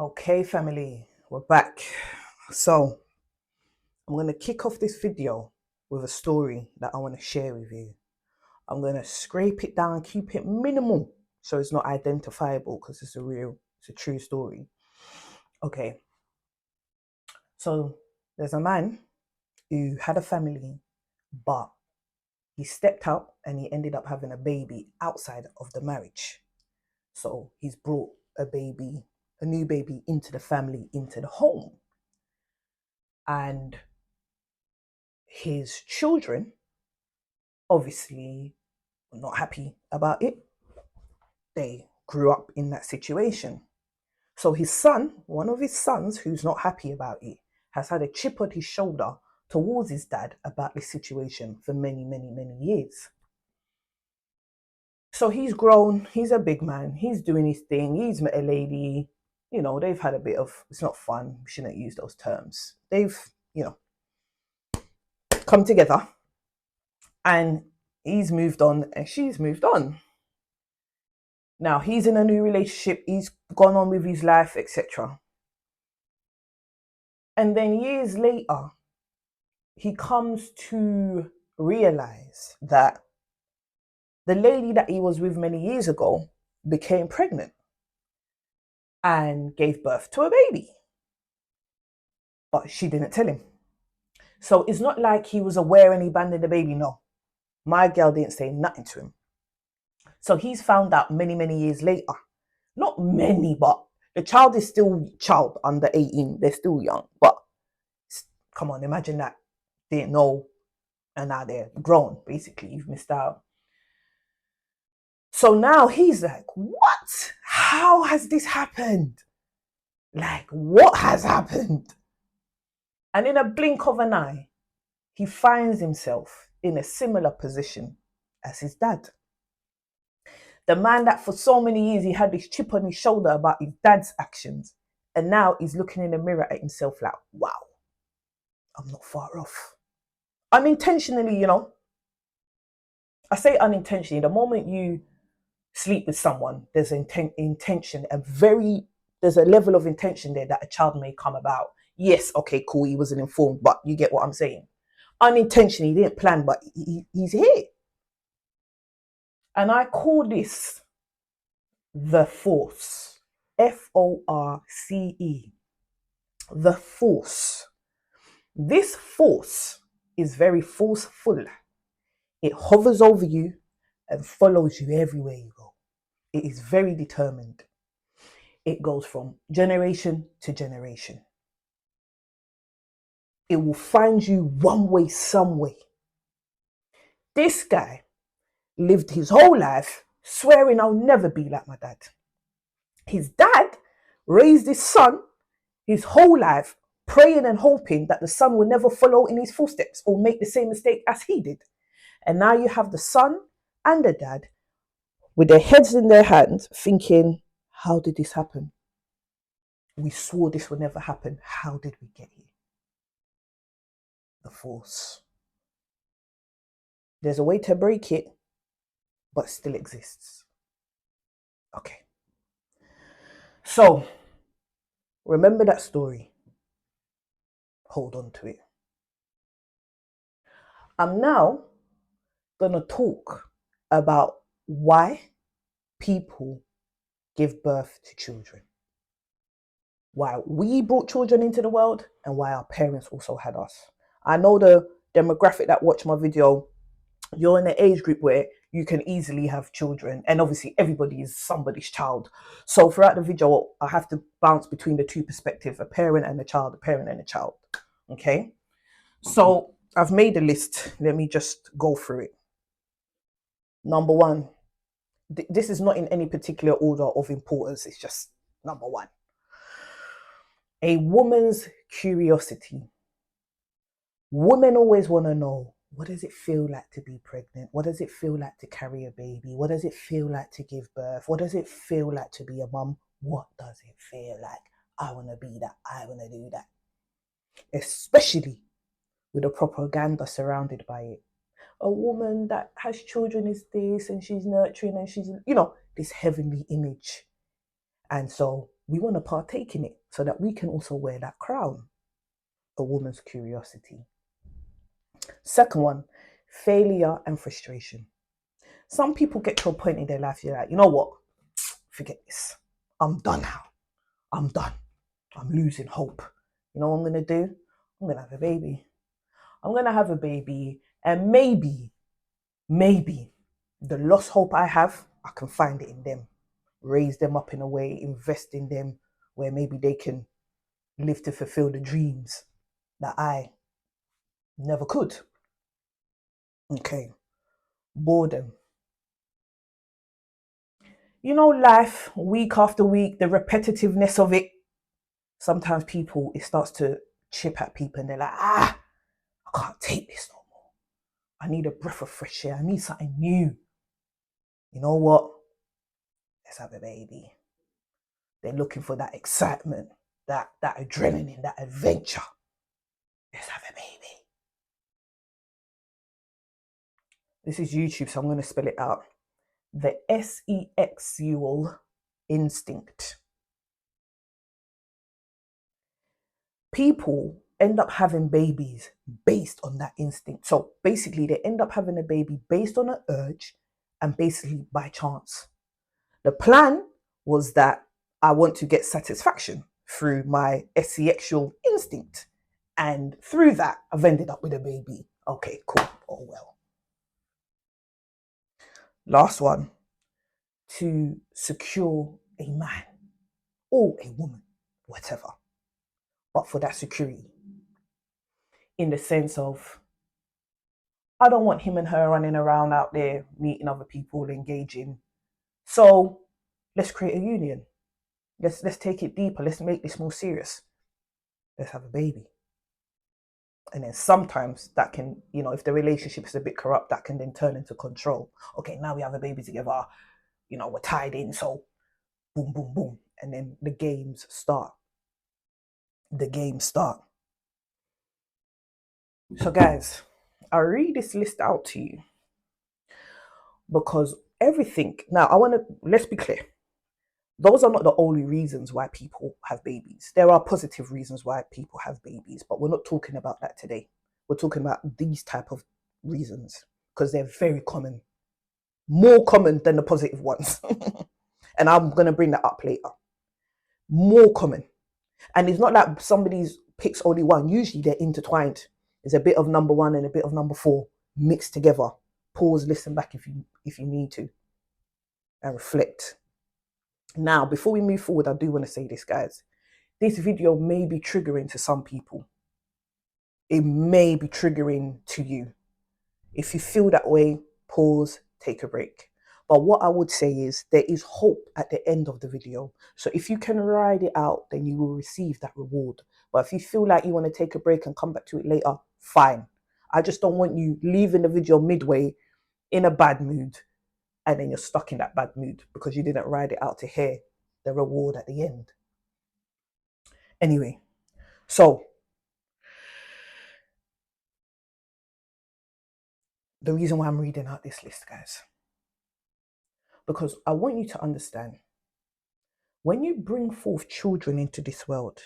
Okay, family, we're back. So, I'm going to kick off this video with a story that I want to share with you. I'm going to scrape it down, keep it minimal so it's not identifiable because it's a true story. Okay, so there's a man who had a family, but he stepped out and he ended up having a baby outside of the marriage. So, he's brought a new baby into the family, into the home. And his children obviously were not happy about it. They grew up in that situation. So his son, one of his sons who's not happy about it, has had a chip on his shoulder towards his dad about this situation for many, many, many years. So he's grown, he's a big man, he's doing his thing, he's met a lady, they've had a bit of, it's not fun, we shouldn't use those terms. They've, come together and he's moved on and she's moved on. Now he's in a new relationship, he's gone on with his life, etc. And then years later, he comes to realize that the lady that he was with many years ago became pregnant and gave birth to a baby. But she didn't tell him. So it's not like he was aware and he abandoned the baby. No, my girl didn't say nothing to him. So he's found out many, many years later. Not many, but the child is still child under 18. They're still young. But come on, imagine that. Didn't know and now they're grown. Basically, you've missed out. So now he's like, what? How has this happened? Like, what has happened? And in a blink of an eye, he finds himself in a similar position as his dad. The man that for so many years he had this chip on his shoulder about his dad's actions. And now he's looking in the mirror at himself like, wow, I'm not far off. Unintentionally, I say unintentionally, the moment you sleep with someone, there's an intention, there's a level of intention there that a child may come about. Yes, okay, cool, he wasn't informed, but you get what I'm saying. Unintentionally, he didn't plan, but he's here. And I call this the force. Force. The force. This force is very forceful. It hovers over you and follows you everywhere you go. It is very determined. It goes from generation to generation. It will find you one way, some way. This guy lived his whole life swearing I'll never be like my dad. His dad raised his son his whole life praying and hoping that the son will never follow in his footsteps or make the same mistake as he did. And now you have the son and the dad with their heads in their hands thinking, how did this happen? We swore this would never happen. How did we get here? The force. There's a way to break it, but it still exists. Okay. So, remember that story. Hold on to it. I'm now going to talk about why people give birth to children. Why we brought children into the world and why our parents also had us. I know the demographic that watch my video, you're in the age group where you can easily have children, and obviously everybody is somebody's child. So throughout the video, I have to bounce between the two perspectives, a parent and a child, a parent and a child. Okay? So I've made a list. Let me just go through it. Number one, this is not in any particular order of importance, it's just number one. A woman's curiosity. Women always want to know, what does it feel like to be pregnant? What does it feel like to carry a baby? What does it feel like to give birth? What does it feel like to be a mum? What does it feel like? I want to be that. I want to do that. Especially with the propaganda surrounded by it. A woman that has children is this and she's nurturing and she's, this heavenly image. And so we want to partake in it so that we can also wear that crown, a woman's curiosity. Second one, failure and frustration. Some people get to a point in their life, you're like, you know what? Forget this. I'm done now. I'm done. I'm losing hope. You know what I'm going to do? I'm going to have a baby. I'm going to have a baby, and maybe the lost hope I have, I can find it in them. Raise them up in a way, invest in them where maybe they can live to fulfill the dreams that I never could. Okay. Boredom. You know, life, week after week, the repetitiveness of it, sometimes people, it starts to chip at people and they're like, I can't take this no more. I need a breath of fresh air. I need something new. You know what? Let's have a baby. They're looking for that excitement, that adrenaline, that adventure. Let's have a baby. This is YouTube, so I'm going to spell it out. The sexual instinct. People end up having babies based on that instinct. So basically, they end up having a baby based on an urge and basically by chance. The plan was that I want to get satisfaction through my sexual instinct. And through that, I've ended up with a baby. Okay, cool. Oh well. Last one, to secure a man or a woman, whatever, but for that security. In the sense of, I don't want him and her running around out there, meeting other people, engaging. So let's create a union. Let's take it deeper. Let's make this more serious. Let's have a baby. And then sometimes that can, if the relationship is a bit corrupt, that can then turn into control. Okay, now we have a baby together. We're tied in. So boom, boom, boom. And then the games start. So guys, I read this list out to you because everything, now let's be clear. Those are not the only reasons why people have babies. There are positive reasons why people have babies, but we're not talking about that today. We're talking about these type of reasons because they're very common, more common than the positive ones. And I'm going to bring that up later. More common. And it's not like somebody's picks only one. Usually they're intertwined. There's a bit of number one and a bit of number four mixed together. Pause, listen back if you need to, and reflect. Now, before we move forward, I do want to say this, guys. This video may be triggering to some people. It may be triggering to you. If you feel that way, pause, take a break. But what I would say is there is hope at the end of the video. So if you can ride it out, then you will receive that reward. But if you feel like you want to take a break and come back to it later, fine. I just don't want you leaving the video midway in a bad mood and then you're stuck in that bad mood because you didn't ride it out to hear the reward at the end. Anyway, so the reason why I'm reading out this list, guys, because I want you to understand, when you bring forth children into this world,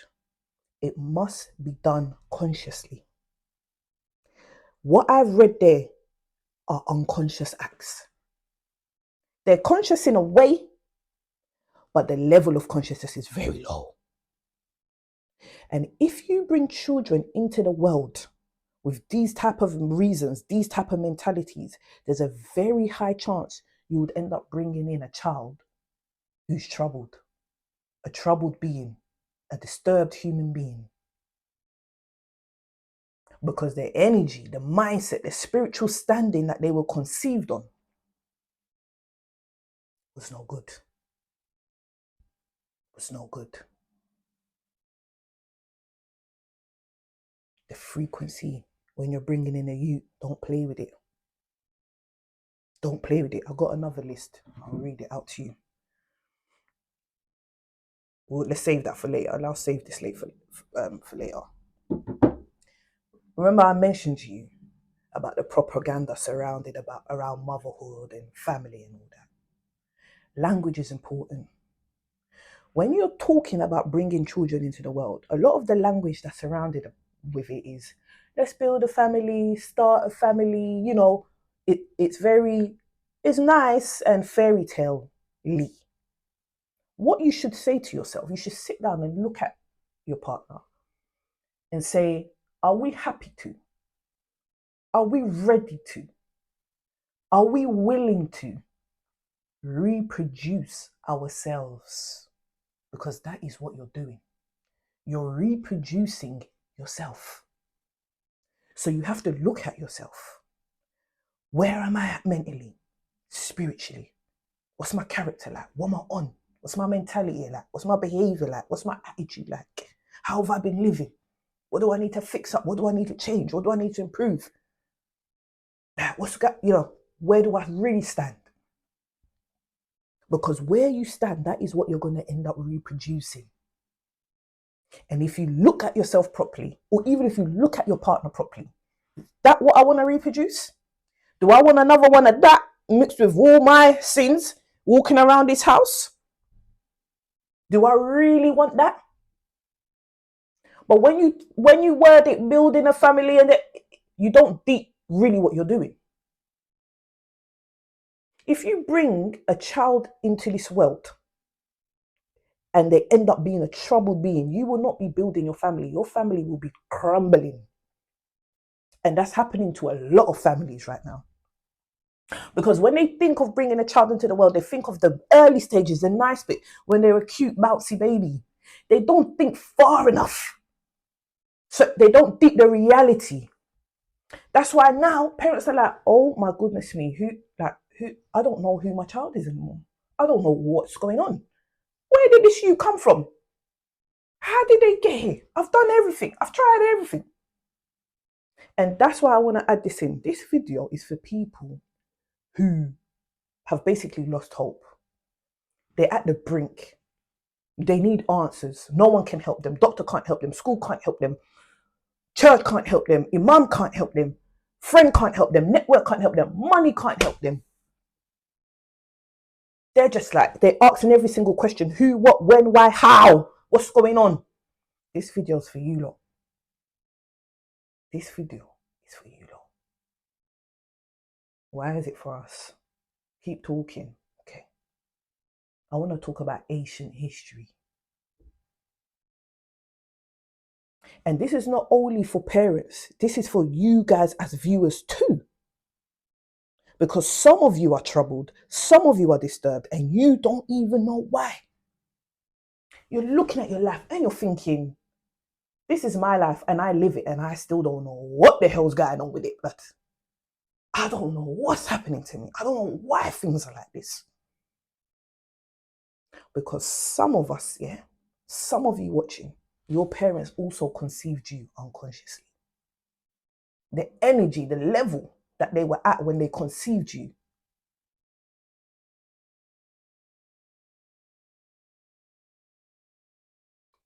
it must be done consciously. What I've read there are unconscious acts. They're conscious in a way, but the level of consciousness is very low. And if you bring children into the world with these type of reasons, these type of mentalities, there's a very high chance you would end up bringing in a child who's troubled, a troubled being, a disturbed human being. Because their energy, the mindset, the spiritual standing that they were conceived on was no good. Was no good. The frequency, when you're bringing in a youth, don't play with it. Don't play with it. I've got another list. I'll read it out to you. Well, let's save that for later. I'll save this for later. Remember I mentioned to you about the propaganda around motherhood and family and all that. Language is important. when you're talking about bringing children into the world, a lot of the language that's surrounded with it is, let's build a family, start a family, it's nice and fairy tale-y. What you should say to yourself, you should sit down and look at your partner and say, are we happy to? Are we ready to? Are we willing to reproduce ourselves? Because that is what you're doing. You're reproducing yourself. So you have to look at yourself. Where am I at mentally, spiritually? What's my character like? What am I on? What's my mentality like? What's my behavior like? What's my attitude like? How have I been living? What do I need to fix up? What do I need to change? What do I need to improve? Where do I really stand? Because where you stand, that is what you're going to end up reproducing. And if you look at yourself properly, or even if you look at your partner properly, that what I want to reproduce? Do I want another one of that mixed with all my sins walking around this house? Do I really want that? But when you word it, building a family, and you don't deep really what you're doing. If you bring a child into this world and they end up being a troubled being, you will not be building your family. Your family will be crumbling. And that's happening to a lot of families right now. Because when they think of bringing a child into the world, they think of the early stages, the nice bit, when they're a cute, bouncy baby. They don't think far enough. So they don't think the reality. That's why now parents are like, oh my goodness me, I don't know who my child is anymore. I don't know what's going on. Where did this you come from? How did they get here? I've done everything. I've tried everything. And that's why I want to add this in. This video is for people who have basically lost hope. They're at the brink. They need answers. No one can help them. Doctor can't help them. School can't help them. Church can't help them. Imam can't help them. Friend can't help them. Network can't help them. Money can't help them. They're just like, they're asking every single question. Who, what, when, why, how? What's going on? This video is for you lot. This video is for you lot. Why is it for us? Keep talking. Okay. I want to talk about ancient history. And this is not only for parents. This is for you guys as viewers too. Because some of you are troubled. Some of you are disturbed. And you don't even know why. You're looking at your life and you're thinking, this is my life and I live it and I still don't know what the hell's going on with it. But I don't know what's happening to me. I don't know why things are like this. Because some of us, some of you watching, your parents also conceived you unconsciously. The energy, the level that they were at when they conceived you.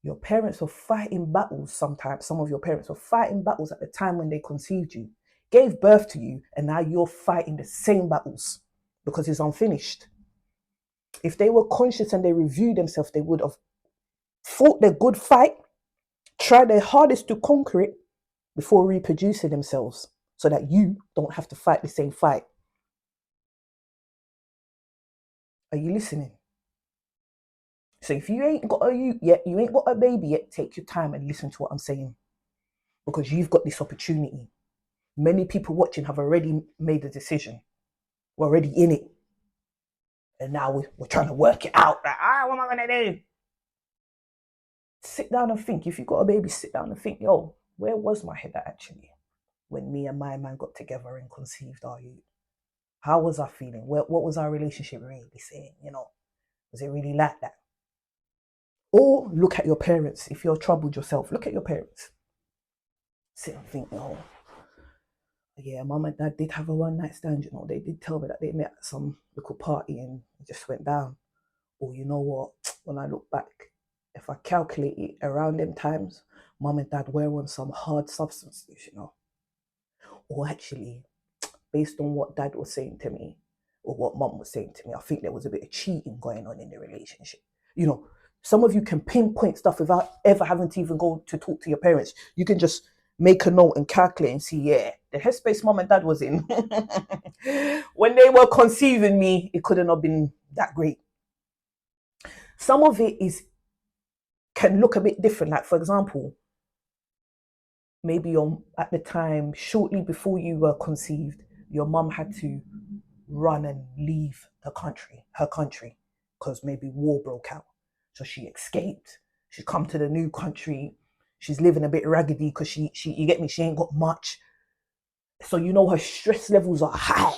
Your parents were fighting battles sometimes. Some of your parents were fighting battles at the time when they conceived you, gave birth to you, and now you're fighting the same battles because it's unfinished. If they were conscious and they reviewed themselves, they would have fought their good fight, tried their hardest to conquer it before reproducing themselves so that you don't have to fight the same fight. Are you listening? So if you ain't got a youth yet, you ain't got a baby yet, take your time and listen to what I'm saying. Because you've got this opportunity. Many people watching have already made a decision. We're already in it. And now we're trying to work it out. Like, what am I going to do? Sit down and think. If you've got a baby, sit down and think, yo, where was my head at actually when me and my man got together and conceived our youth? How was I feeling? What was our relationship really saying? Was it really like that? Or look at your parents. If you're troubled yourself, look at your parents. Sit and think, oh, yeah, mum and dad did have a one night stand, they did tell me that they met at some local party and it just went down. Or you know what, when I look back, if I calculate it around them times, mum and dad were on some hard substances, Or actually, based on what dad was saying to me, or what mum was saying to me, I think there was a bit of cheating going on in the relationship. Some of you can pinpoint stuff without ever having to even go to talk to your parents. You can just make a note and calculate and see, yeah, the headspace mom and dad was in when they were conceiving me, it couldn't have been that great. Some of it can look a bit different. Like, for example, maybe at the time, shortly before you were conceived, your mum had to run and leave her country, because maybe war broke out. So she escaped. She come to the new country. She's living a bit raggedy because she you get me, she ain't got much. So you know her stress levels are high.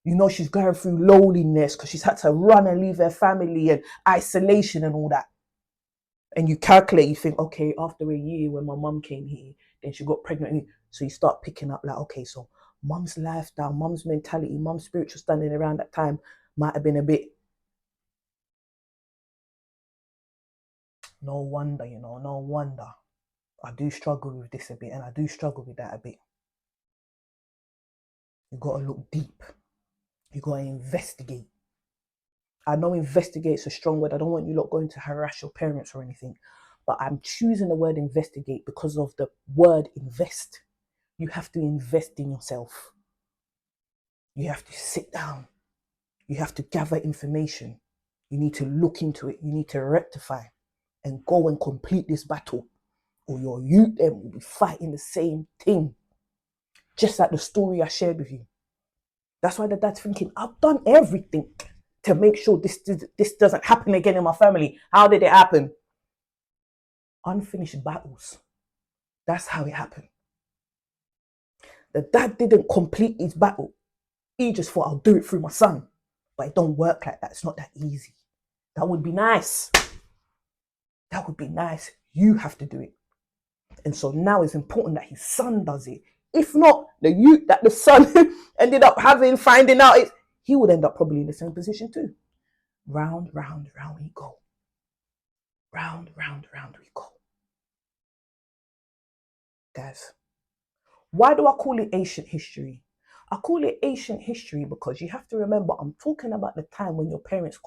You know she's going through loneliness because she's had to run and leave her family and isolation and all that. And you calculate, you think, okay, after a year when my mum came here, then she got pregnant. So you start picking up like, okay, so mum's lifestyle, mum's mentality, mum's spiritual standing around that time might have been a bit. No wonder, no wonder. I do struggle with this a bit, and I do struggle with that a bit. You got to look deep. You got to investigate. I know investigate's a strong word. I don't want you lot going to harass your parents or anything, but I'm choosing the word investigate because of the word invest. You have to invest in yourself. You have to sit down. You have to gather information. You need to look into it. You need to rectify and go and complete this battle, or your youth them will be fighting the same thing. Just like the story I shared with you. That's why the dad's thinking, I've done everything to make sure this doesn't happen again in my family. How did it happen? Unfinished battles. That's how it happened. The dad didn't complete his battle. He just thought, I'll do it through my son. But it don't work like that. It's not that easy. That would be nice. That would be nice. You have to do it. And so now it's important that his son does it. If not, the youth that the son ended up finding out, he would end up probably in the same position too. Round, round, round we go. Round, round, round we go. Guys, why do I call it ancient history? I call it ancient history because you have to remember, I'm talking about the time when your parents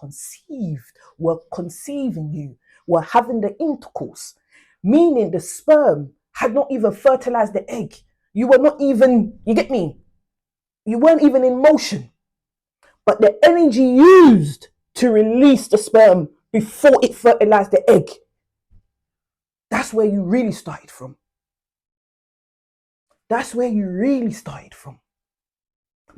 were conceiving you, were having the intercourse, meaning the sperm had not even fertilized the egg. You were not even, you get me? You weren't even in motion. But the energy used to release the sperm before it fertilized the egg, that's where you really started from. That's where you really started from.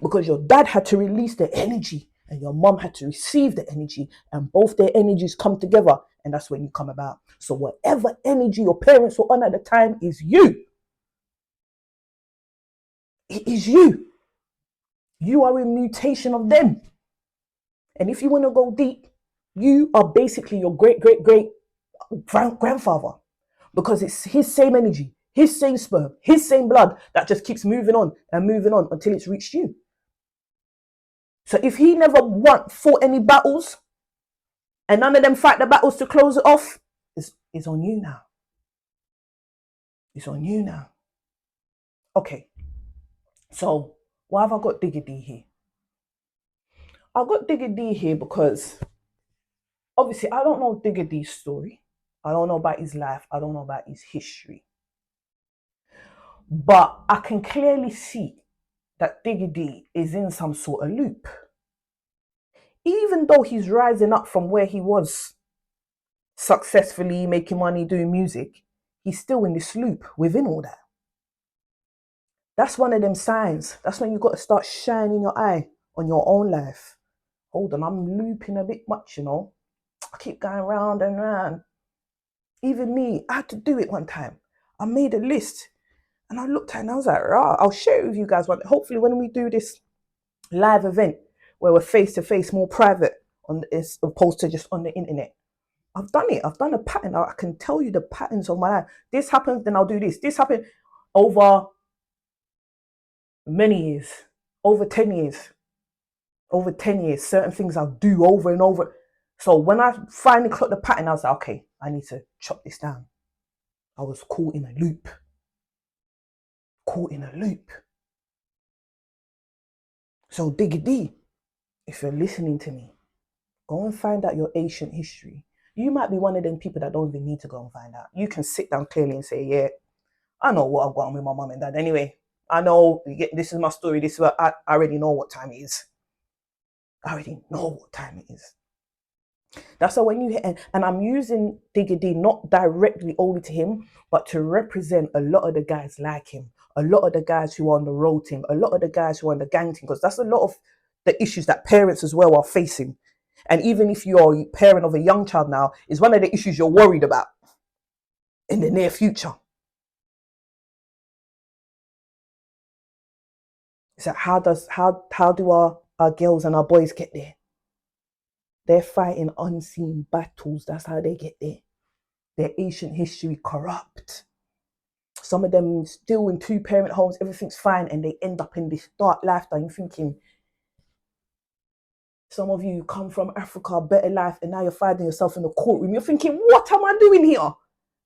Because your dad had to release the energy and your mom had to receive the energy, and both their energies come together, and that's when you come about. So whatever energy your parents were on at the time is you. It is you. You are a mutation of them. And if you want to go deep, you are basically your great grandfather, because it's his same energy, his same sperm, his same blood that just keeps moving on and moving on until it's reached you. So if he never fought any battles and none of them fight the battles to close it off, it's on you now. It's on you now. Okay. So why have I got Digga D here? I've got Digga D here because obviously I don't know Digga D's story. I don't know about his life. I don't know about his history. But I can clearly see that Digga D is in some sort of loop. Even though he's rising up from where he was, successfully making money doing music, he's still in this loop within all that. That's one of them signs. That's when you got to start shining your eye on your own life. Hold on, I'm looping a bit much, I keep going round and round. Even me, I had to do it one time. I made a list and I looked at it and I was like, rah, I'll share it with you guys. Hopefully when we do this live event where we're face to face, more private, as opposed to just on the internet. I've done it. I've done a pattern. I can tell you the patterns of my life. This happens, then I'll do this. This happened over many years, over 10 years. Over 10 years, certain things I'll do over and over. So when I finally clocked the pattern, I was like, okay, I need to chop this down. I was caught in a loop. Caught in a loop. So Digga D, if you're listening to me, go and find out your ancient history. you might be one of them people that don't even need to go and find out. You can sit down clearly and say, yeah, I know what I've got on with my mum and dad anyway. I know this is my story. This is what I already know what time it is. I already know what time it is. That's why when you hit, and I'm using Digga D not directly only to him, but to represent a lot of the guys like him, a lot of the guys who are on the road team, a lot of the guys who are on the gang team, because that's a lot of the issues that parents as well are facing. And even if you're a parent of a young child now, is one of the issues you're worried about in the near future. So how do our girls and our boys get there? They're fighting unseen battles. That's how they get there. Their ancient history corrupt. Some of them still in 2-parent homes, everything's fine, and they end up in this dark lifestyle. You're thinking, some of you come from Africa, better life, and now you're finding yourself in the courtroom. You're thinking, what am I doing here?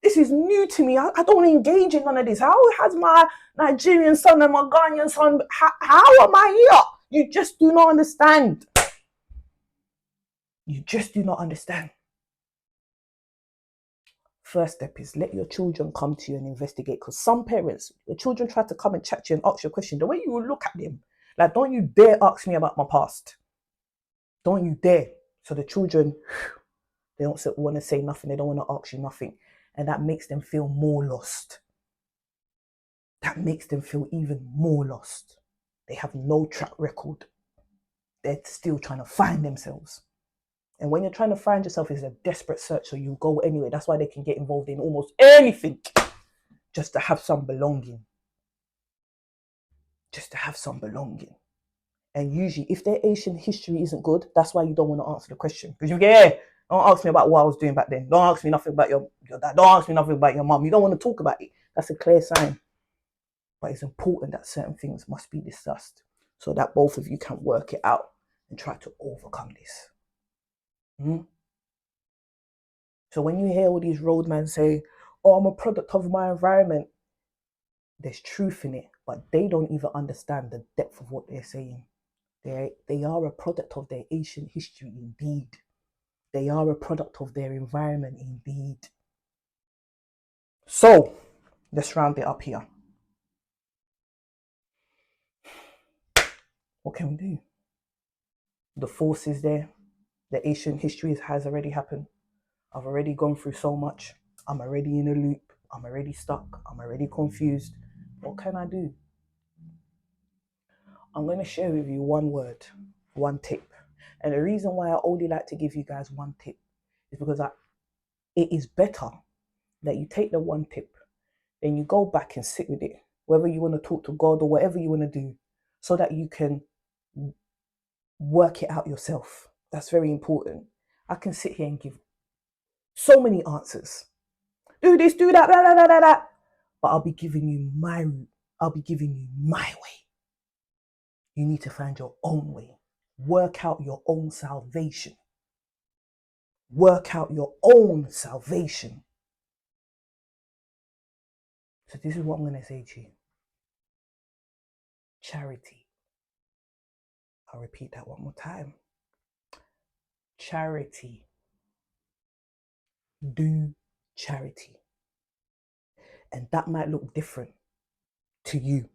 This is new to me. I don't engage in none of this. How has my Nigerian son and my Ghanaian son, how am I here? You just do not understand. You just do not understand. First step is let your children come to you and investigate. Because some parents, the children try to come and chat to you and ask you a question. The way you will look at them, like, don't you dare ask me about my past. Don't you dare. So the children, they don't want to say nothing. They don't want to ask you nothing. And that makes them feel more lost. That makes them feel even more lost. They have no track record. They're still trying to find themselves. And when you're trying to find yourself, it's a desperate search, so you go anyway. That's why they can get involved in almost anything just to have some belonging. Just to have some belonging. And usually, if their Asian history isn't good, that's why you don't want to answer the question. Because you get, hey, don't ask me about what I was doing back then. Don't ask me nothing about your dad. Don't ask me nothing about your mum. You don't want to talk about it. That's a clear sign. But it's important that certain things must be discussed so that both of you can work it out and try to overcome this. So when you hear all these roadmen say, oh, I'm a product of my environment, there's truth in it, but they don't even understand the depth of what they're saying. They are a product of their ancient history indeed. They are a product of their environment indeed. So let's round it up here. What can we do? The force is there. The ancient history has already happened. I've already gone through so much. I'm already in a loop. I'm already stuck. I'm already confused. What can I do? I'm going to share with you one word, one tip. And the reason why I only like to give you guys one tip is because it is better that you take the one tip, then you go back and sit with it, whether you want to talk to God or whatever you want to do, so that you can work it out yourself. That's very important. I can sit here and give so many answers. Do this, do that, blah, blah, blah, blah, blah. But I'll be giving you my route. I'll be giving you my way. You need to find your own way. Work out your own salvation. Work out your own salvation. So this is what I'm going to say to you. Charity. I'll repeat that one more time. Charity. Do charity. And that might look different to you.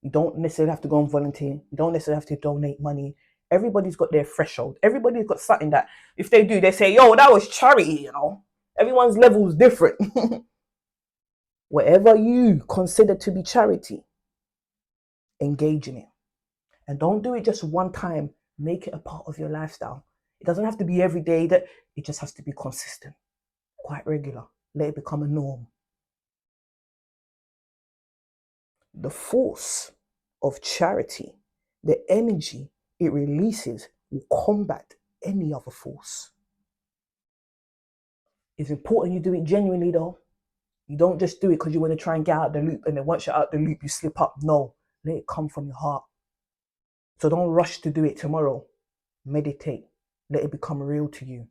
You don't necessarily have to go and volunteer. You don't necessarily have to donate money. Everybody's got their threshold. Everybody's got something that if they do, they say, yo, that was charity, you know. Everyone's level is different. Whatever you consider to be charity, engage in it. And don't do it just one time. Make it a part of your lifestyle. It doesn't have to be every day. It just has to be consistent, quite regular. Let it become a norm. The force of charity, the energy it releases, will combat any other force. It's important you do it genuinely though. You don't just do it because you want to try and get out the loop, and then once you're out the loop, you slip up. No, let it come from your heart. So don't rush to do it tomorrow. Meditate. Let it become real to you.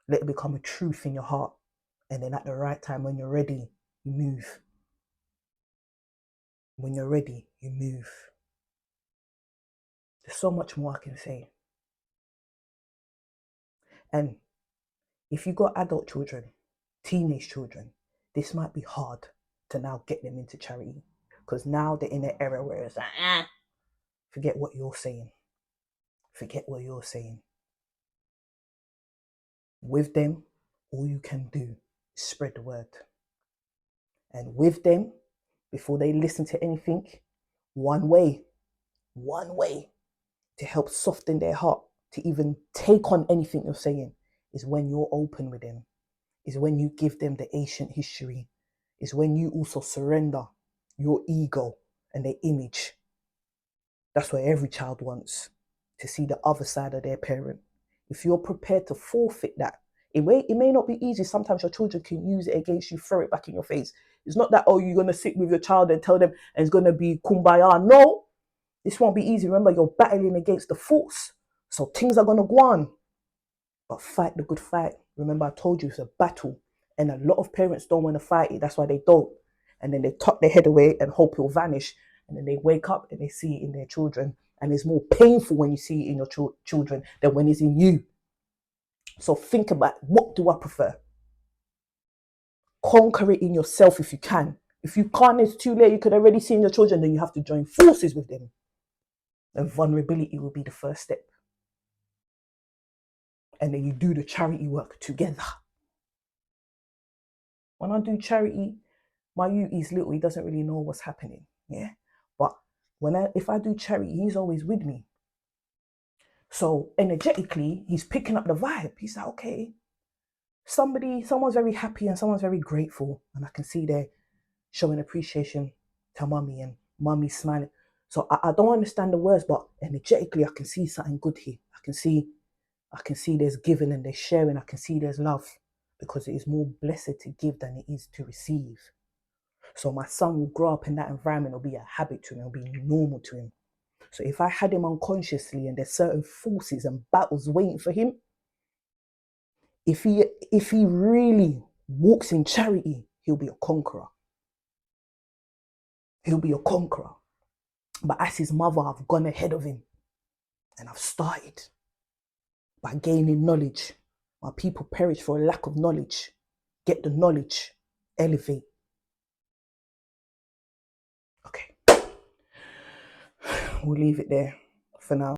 Let it become a truth in your heart. And then at the right time, when you're ready, you move. When you're ready, you move. There's so much more I can say. And if you got adult children, teenage children, this might be hard to now get them into charity, because now they're in an era where it's like, forget what you're saying. Forget what you're saying. With them, all you can do is spread the word. And with them, before they listen to anything, one way to help soften their heart to even take on anything you're saying is when you're open with them, is when you give them the ancient history, is when you also surrender your ego and their image. That's what every child wants, to see the other side of their parent. If you're prepared to forfeit that, it may not be easy. Sometimes your children can use it against you, throw it back in your face. It's not that, oh, you're going to sit with your child and tell them and it's going to be kumbaya. No, this won't be easy. Remember, you're battling against the force. So things are going to go on. But fight the good fight. Remember, I told you it's a battle. And a lot of parents don't want to fight it. That's why they don't. And then they tuck their head away and hope it'll vanish. And then they wake up and they see it in their children. And it's more painful when you see it in your children than when it's in you. So think about, what do I prefer? Conquer it in yourself if you can. If you can't, it's too late. You could already see in your children, then you have to join forces with them. And vulnerability will be the first step. And then you do the charity work together. When I do charity, my youth is little, he doesn't really know what's happening. Yeah. But if I do charity, he's always with me. So energetically, he's picking up the vibe. He's like, okay, someone's very happy and someone's very grateful. And I can see they're showing appreciation to mummy and mummy smiling. So I don't understand the words, but energetically, I can see something good here. I can see there's giving and there's sharing. I can see there's love, because it is more blessed to give than it is to receive. So my son will grow up in that environment. It'll be a habit to him. It'll be normal to him. So if I had him unconsciously and there's certain forces and battles waiting for him, if he really walks in charity, he'll be a conqueror. He'll be a conqueror. But as his mother, I've gone ahead of him. And I've started by gaining knowledge. My people perish for a lack of knowledge. Get the knowledge. Elevate. Okay. We'll leave it there for now.